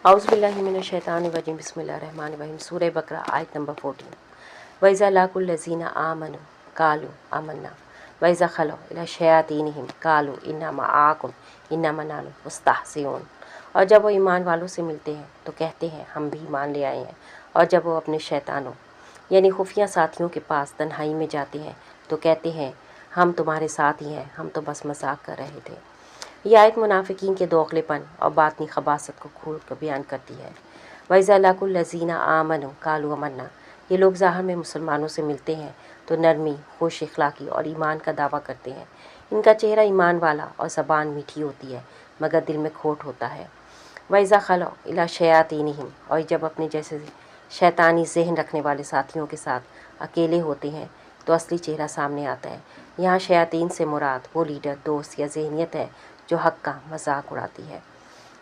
औज़ुबिल्लाहिमिनश्शैतानिर्रजीम बिस्मिल्लाहिर्रहमानिर्रहीम। सूरह बकरा आयत नंबर 14। वइज़ा लाकुल्लज़ीना आमनु कालू आमन्ना वइज़ा खलौ इला शयातीनिहिम कालू इन्ना मआकुम इन्नमा नहनु मुस्तहज़िऊन। और जब वो ईमान वालों से मिलते हैं तो कहते हैं हम भी ईमान ले आए हैं, और जब वो अपने शैतानों यानी खुफिया साथियों के पास तन्हाई में जाते हैं तो कहते हैं हम तुम्हारे साथ ही हैं, हम तो बस मजाक कर रहे थे। यह आयत मुनाफिकीन के दोगलेपन और बातनी खबासत को खोल कर बयान करती है। वइज़ा लाकुल्लज़ीना आमनु कालू आमन्ना, ये लोग ज़ाहिर में मुसलमानों से मिलते हैं तो नरमी, खुश इखलाकी और ईमान का दावा करते हैं। इनका चेहरा ईमान वाला और ज़बान मीठी होती है मगर दिल में खोट होता है। वइज़ा खलौ इला शयातीनिहिम, और जब अपने जैसे शैतानी जहन रखने वाले साथियों के साथ अकेले होते हैं तो असली चेहरा सामने आता है। यहाँ शयातीन से मुराद वो लीडर, दोस्त या जहनीत है जो हक़ का मजाक उड़ाती है।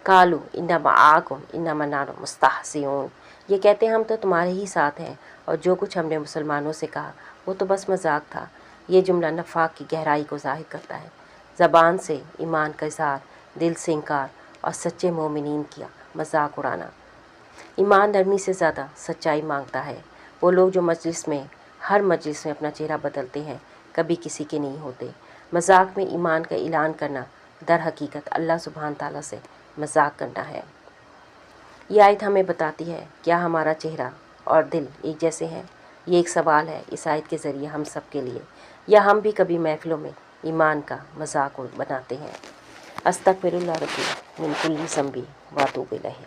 कालू इन्ना मआकुम इन्नमा नहनु मुस्तहज़िऊन, ये कहते हैं हम तो तुम्हारे ही साथ हैं और जो कुछ हमने मुसलमानों से कहा वो तो बस मजाक था। ये जुमला नफाक की गहराई को ज़ाहिर करता है। ज़बान से ईमान का इज़हार, दिल से इनकार और सच्चे मोमिनीन किया मजाक उड़ाना। ईमान नरमी से ज़्यादा सच्चाई मांगता है। वो लोग जो हर मजलिस में अपना चेहरा बदलते हैं कभी किसी के नहीं होते। मजाक में ईमान का ऐलान करना दर हकीकत अल्लाह सुब्हान ताला से मजाक करना है। यह आयत हमें बताती है क्या हमारा चेहरा और दिल एक जैसे हैं? ये एक सवाल है इस आयत के ज़रिए हम सब के लिए। या हम भी कभी महफ़िलों में ईमान का मजाक बनाते हैं? अस्तगफिरुल्लाह रब्बी मिन कुल्ली ज़ंबी व अतूबु इलैहि।